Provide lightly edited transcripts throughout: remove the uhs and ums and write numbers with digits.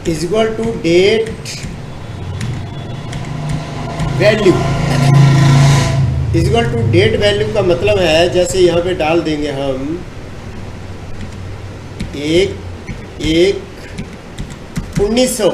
Is equal to date value. Is equal to date value का मतलब है, जैसे यहाँ पे डाल देंगे हम 1/1/1900।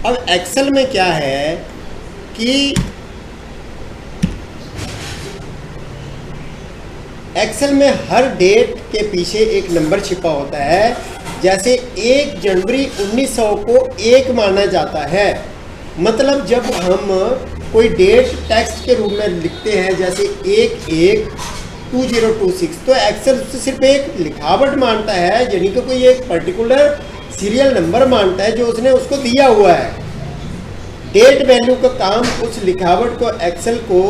अब एक्सेल में क्या है कि एक्सेल में हर डेट के पीछे एक नंबर छिपा होता है। जैसे 1 जनवरी 1900 को 1 माना जाता है। मतलब जब हम कोई डेट टेक्स्ट के रूप में लिखते हैं, जैसे 1/1/2026, तो एक्सेल उससे सिर्फ एक लिखावट मानता है, यानी कि कोई एक पर्टिकुलर सीरियल नंबर मानता है जो उसने उसको दिया हुआ है। डेट वैल्यू का काम उस लिखावट को एक्सेल को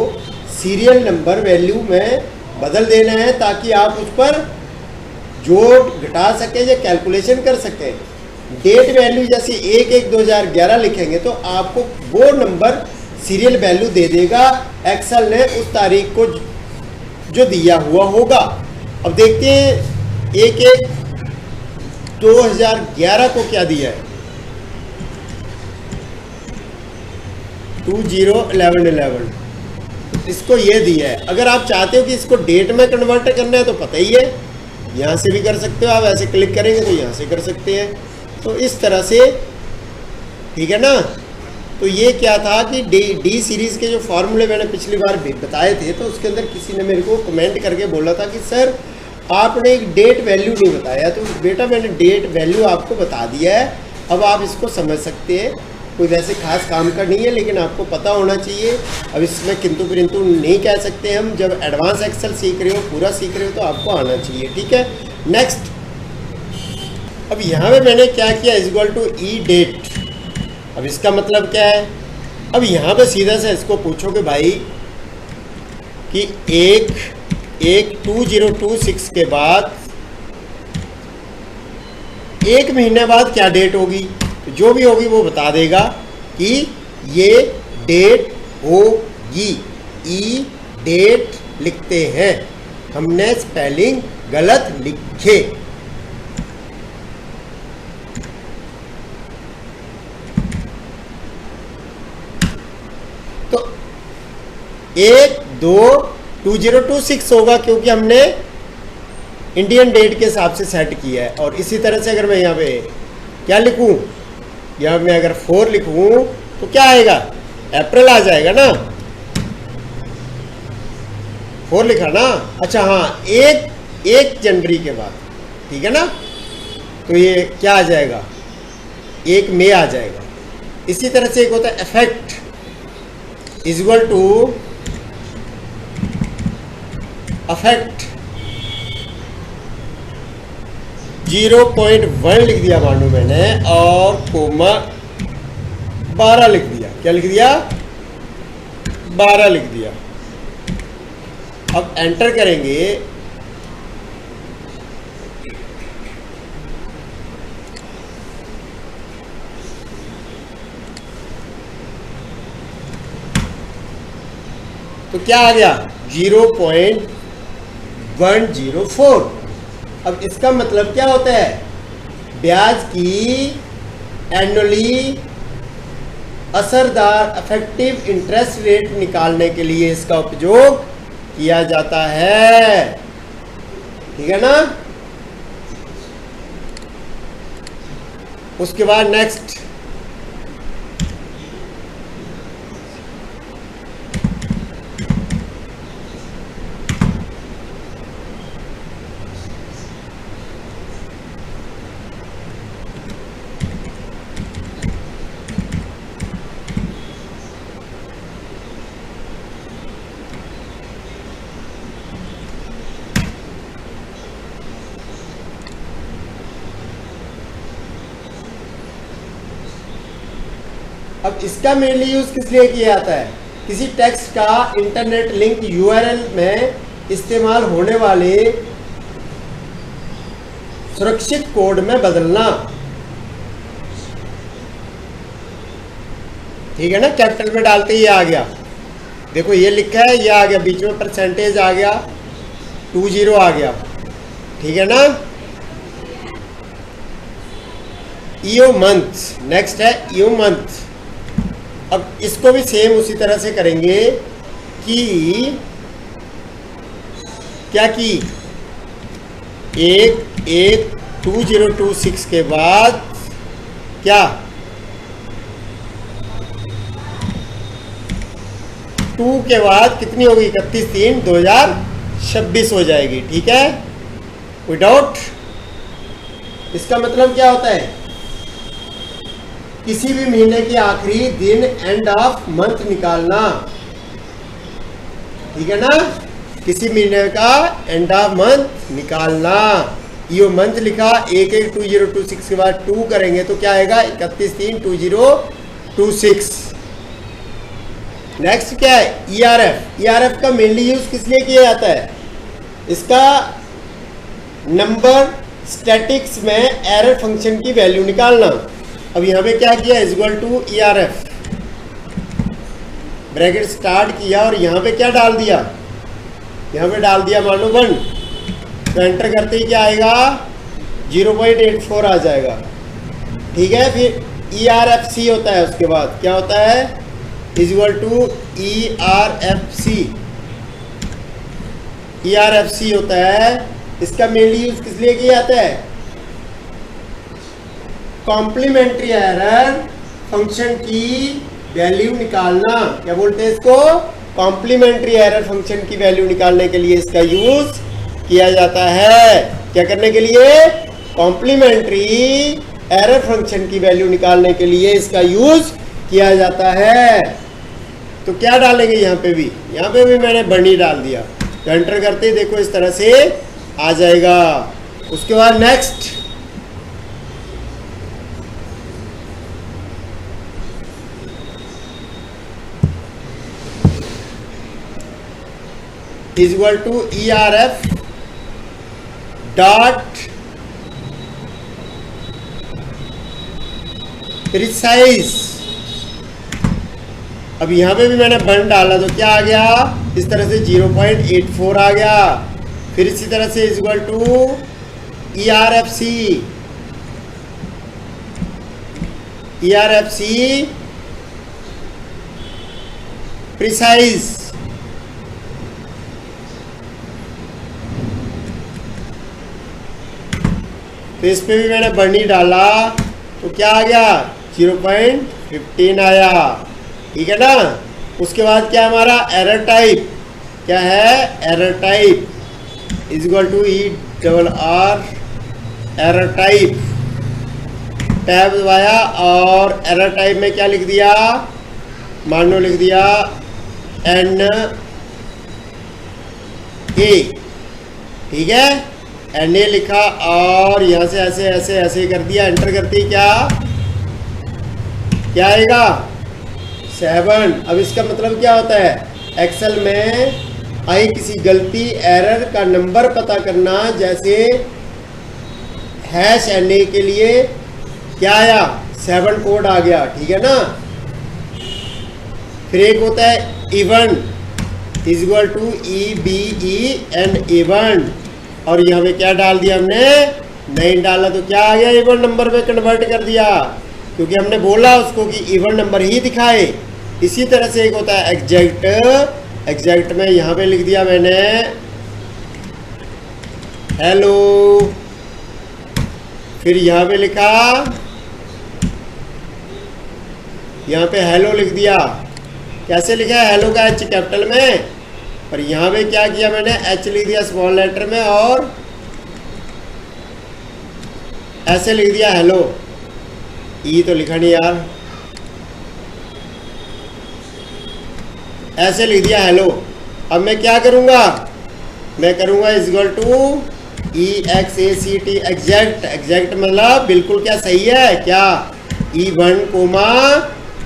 सीरियल नंबर वैल्यू में बदल देना है, ताकि आप उस पर जोड़ घटा सकें या कैलकुलेशन कर सकें। डेट वैल्यू जैसे 1/1/2011 लिखेंगे तो आपको वो नंबर सीरियल वैल्यू दे देगा एक्सेल ने उस तारीख को जो दिया हुआ होगा। अब देखते हैं 1/1/2011 को क्या दिया है। 2011 इसको ये दिया है। अगर आप चाहते हो कि इसको डेट में कन्वर्ट करना है तो पता ही है, यहाँ से भी कर सकते हो। आप ऐसे क्लिक करेंगे तो यहाँ से कर सकते हैं। तो इस तरह से, ठीक है ना। तो ये क्या था कि डी सीरीज़ के जो फॉर्मूले मैंने पिछली बार भी बताए थे, तो उसके अंदर किसी ने मेरे को कमेंट करके बोला था कि सर आपने एक डेट वैल्यू नहीं बताया। तो बेटा मैंने डेट वैल्यू आपको बता दिया है, अब आप इसको समझ सकते हैं। कोई वैसे खास काम का नहीं है, लेकिन आपको पता होना चाहिए। अब इसमें किंतु परंतु नहीं कह सकते हम। जब एडवांस एक्सेल सीख रहे हो, पूरा सीख रहे हो, तो आपको आना चाहिए, ठीक है। नेक्स्ट, अब यहाँ पे मैंने क्या किया, is equal to E date. अब इसका मतलब क्या है। अब यहाँ पे सीधा से इसको पूछोगे भाई कि 1/1/2026 के बाद 1 महीने बाद क्या डेट होगी, तो जो भी होगी वो बता देगा कि ये डेट होगी। ई डेट लिखते हैं, हमने स्पेलिंग गलत लिखे। तो 1/2/2026 होगा, क्योंकि हमने इंडियन डेट के हिसाब से सेट किया है। और इसी तरह से अगर मैं यहाँ पे क्या लिखूं, यहाँ मैं अगर 4 लिखूं तो क्या आएगा, अप्रैल आ जाएगा ना। 4 लिखा ना। अच्छा हाँ, 1 जनवरी के बाद, ठीक है ना। तो ये क्या आ जाएगा, 1 मई आ जाएगा। इसी तरह से एक होता है effect, is equal to affect 0.1 लिख दिया मानो मैंने, और कोमा 12 लिख दिया। क्या लिख दिया, 12 लिख दिया। अब एंटर करेंगे तो क्या आ गया, 0.104। अब इसका मतलब क्या होता है, ब्याज की एनुअली असरदार इफेक्टिव इंटरेस्ट रेट निकालने के लिए इसका उपयोग किया जाता है, ठीक है ना। उसके बाद नेक्स्ट, अब इसका मेनली यूज किस लिए किया जाता है, किसी टेक्स्ट का इंटरनेट लिंक यूआरएल में इस्तेमाल होने वाले सुरक्षित कोड में बदलना, ठीक है ना। कैपिटल में डालते ही आ गया, देखो ये लिखा है, ये आ गया, बीच में परसेंटेज आ गया, 20 आ गया, ठीक है ना। ईओ मंथ, नेक्स्ट है ईओ मंथ। अब इसको भी सेम उसी तरह से करेंगे कि क्या कि 1/1/2026 के बाद क्या 2 के बाद कितनी होगी, 31/3/2026 हो जाएगी। ठीक है, विदाउट, इसका मतलब क्या होता है, किसी भी महीने के आखिरी दिन एंड ऑफ मंथ निकालना। ठीक है ना, किसी महीने का एंड ऑफ मंथ निकालना। यो मंथ लिखा 1/1/2026 के बाद 2 करेंगे तो क्या आएगा, 31/3/2026। नेक्स्ट क्या है, ERF। ERF का मेनली यूज किस लिए किया जाता है, इसका नंबर स्टैटिक्स में एरर फंक्शन की वैल्यू निकालना। अब यहाँ पे क्या किया, equal to ERF, bracket start किया और यहाँ पे क्या डाल दिया, यहाँ पे डाल दिया मान लो 1, तो एंटर करते ही क्या आएगा, 0.84 आ जाएगा। ठीक है, फिर ERFC होता है, उसके बाद क्या होता है, इक्वल टू ERFC। ERFC होता है, इसका मेनली यूज किस लिए किया जाता है, कॉम्प्लीमेंट्री एरर फंक्शन की वैल्यू निकालना। क्या बोलते हैं इसको, कॉम्प्लीमेंट्री एरर फंक्शन की वैल्यू निकालने के लिए इसका यूज किया जाता है। क्या करने के लिए, कॉम्प्लीमेंट्री एरर फंक्शन की वैल्यू निकालने के लिए इसका यूज किया जाता है। तो क्या डालेंगे यहाँ पे भी, यहाँ पे भी मैंने बर्नी डाल दिया, तो एंटर करते ही देखो इस तरह से आ जाएगा। उसके बाद next, equal to ERF dot precise. अब यहां पे भी मैंने बन डाला तो क्या आ गया, इस तरह से 0.84 आ गया। फिर इसी तरह से इक्वल टू ERFC प्रिसाइज। तो इस पे भी मैंने बर्नी डाला तो क्या आ गया, 0.15 आया। ठीक है ना, उसके बाद क्या हमारा एरर टाइप, क्या है, error type equal to ERR error type. Tab दबाया और एरर टाइप में क्या लिख दिया, मान लो लिख दिया NA। ठीक है, NA लिखा और यहां से ऐसे ऐसे ऐसे कर दिया, एंटर करती क्या आएगा, 7। अब इसका मतलब क्या होता है, एक्सेल में आई किसी गलती एरर का नंबर पता करना, जैसे #NA के लिए क्या आया, 7 कोड आ गया। ठीक है ना, फिर एक होता है even equal to EVEN even, और यहाँ पे क्या डाल दिया हमने, नहीं डाला तो क्या आ गया, इवन नंबर में कन्वर्ट कर दिया, क्योंकि हमने बोला उसको कि इवन नंबर ही दिखाए। इसी तरह से एक होता है एग्जैक्ट में यहाँ पे लिख दिया मैंने हेलो, फिर यहाँ पे लिखा, यहाँ पे हेलो लिख दिया। कैसे लिखा है, हेलो का H कैपिटल में, और यहाँ पे क्या किया मैंने, H लिख दिया स्मॉल लेटर में और ऐसे लिख दिया हेलो। ई तो लिखा नहीं यार, ऐसे लिख दिया हेलो। अब मैं क्या करूँगा, मैं करूँगा इक्वल टू EXACT एग्जैक्ट मतलब बिल्कुल क्या सही है, क्या E1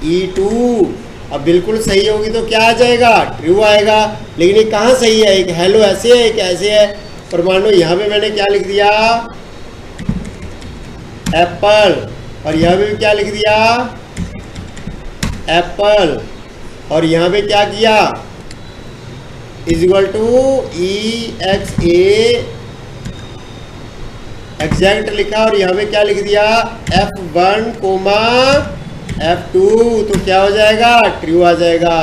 E2। अब बिल्कुल सही होगी तो क्या आ जाएगा, ट्रू आएगा। लेकिन ये कहाँ सही है, एक हेलो ऐसे है, एक ऐसे है। और मान लो यहाँ पे मैंने क्या लिख दिया, एप्पल, और यहाँ पे क्या लिख दिया, एप्पल, और यहाँ पे क्या किया, इक्वल टू EXACT एग्जैक्ट लिखा और यहाँ पे क्या लिख दिया F1 कोमा F2, तो क्या हो जाएगा ट्रू आ जाएगा।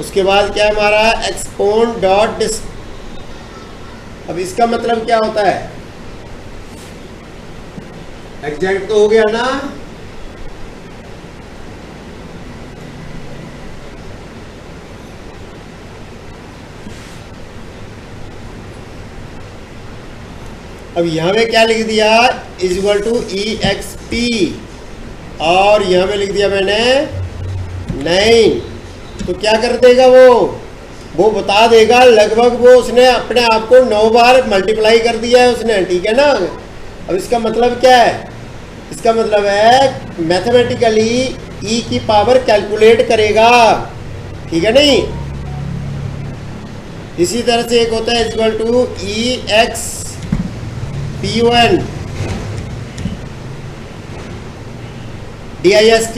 उसके बाद क्या है हमारा एक्सपोन डॉट डिस। अब इसका मतलब क्या होता है, एग्जैक्ट तो हो गया ना, अब यहाँ पे क्या लिख दिया इज इक्वल टू EXP और यहाँ पे लिख दिया मैंने 9, तो क्या कर देगा वो बता देगा लगभग, वो उसने अपने आप को 9 बार मल्टीप्लाई कर दिया है उसने, ठीक है ना। अब इसका मतलब क्या है, इसका मतलब है मैथमेटिकली E की पावर कैलकुलेट करेगा, ठीक है नहीं। इसी तरह से एक होता है इक्वल टू EXPON DIST,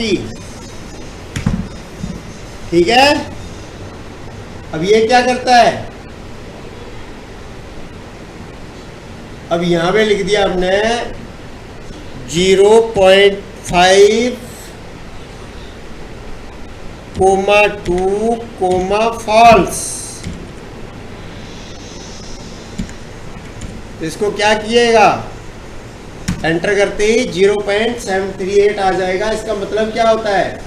ठीक है। अब ये क्या करता है, अब यहां पे लिख दिया हमने 0.5 कोमा 2 कोमा फॉल्स। इसको क्या किएगा, एंटर करते ही 0.738 आ जाएगा। इसका मतलब क्या होता है,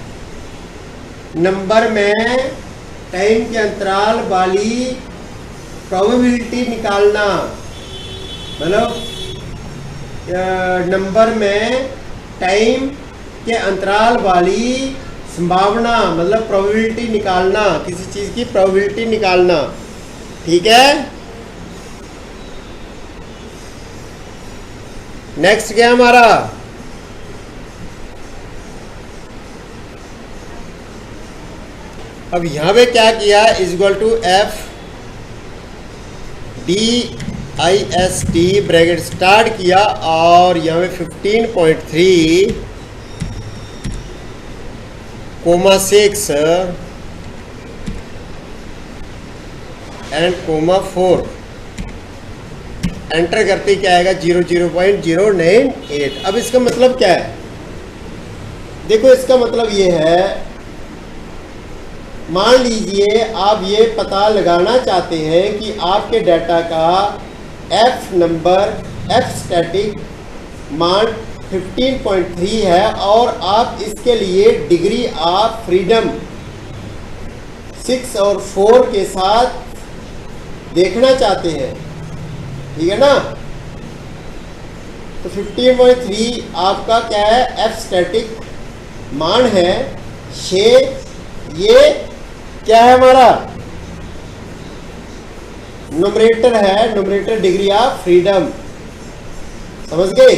नंबर में टाइम के अंतराल वाली प्रोबेबिलिटी निकालना, मतलब नंबर में टाइम के अंतराल वाली संभावना, मतलब प्रोबेबिलिटी निकालना, किसी चीज की प्रोबेबिलिटी निकालना, ठीक है। नेक्स्ट क्या हमारा, अब यहां पे क्या किया is equal to FDIST bracket start किया और यहाँ पे 15.3 कोमा 6 एंड कोमा 4 एंटर करते क्या आएगा 0.098। अब इसका मतलब क्या है, देखो इसका मतलब ये है, मान लीजिए आप ये पता लगाना चाहते हैं कि आपके डाटा का F नंबर F स्टैटिक मान 15.3 है और आप इसके लिए डिग्री ऑफ फ्रीडम 6 और 4 के साथ देखना चाहते हैं, ठीक है ना। तो 15.3 आपका क्या है F स्टैटिक मान है 6, ये क्या है हमारा न्यूमरेटर है, न्यूमरेटर डिग्री ऑफ फ्रीडम, समझ गए,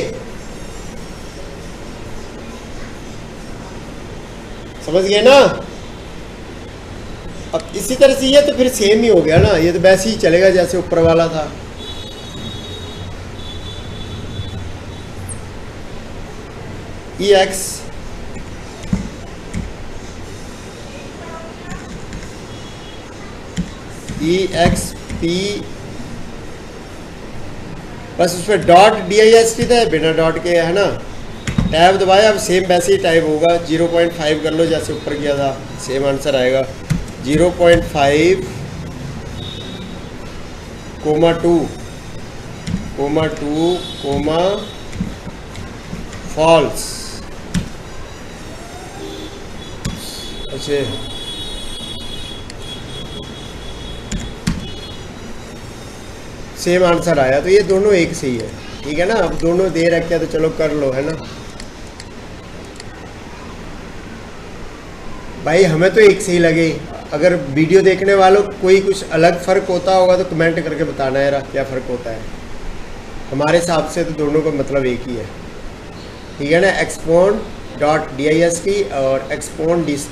समझ गए ना। अब इसी तरह से ये तो फिर सेम ही हो गया ना, ये तो वैसे ही चलेगा जैसे ऊपर वाला था। EX EXP बस उस पर डॉट DIST था, बिना डॉट के है ना, टैब दबाया, अब सेम वैसे ही टाइप होगा। 0.5 कर लो जैसे ऊपर किया था, सेम आंसर आएगा 0.5 कोमा 2 कोमा फॉल्स। अच्छा सेम आंसर आया, तो ये दोनों एक से ही है, ठीक है ना। अब दोनों दे रखे तो चलो कर लो, है ना भाई, हमें तो एक से ही लगे। अगर वीडियो देखने वालों कोई कुछ अलग फ़र्क होता होगा तो कमेंट करके बताना यार क्या फ़र्क होता है। हमारे हिसाब से तो दोनों का मतलब एक ही है, ठीक है ना। एक्सपोन डॉट DIST और एक्सपोन डिस्ट।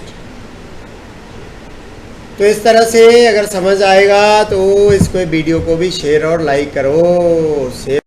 तो इस तरह से अगर समझ आएगा तो इसको वीडियो को भी शेयर और लाइक करो।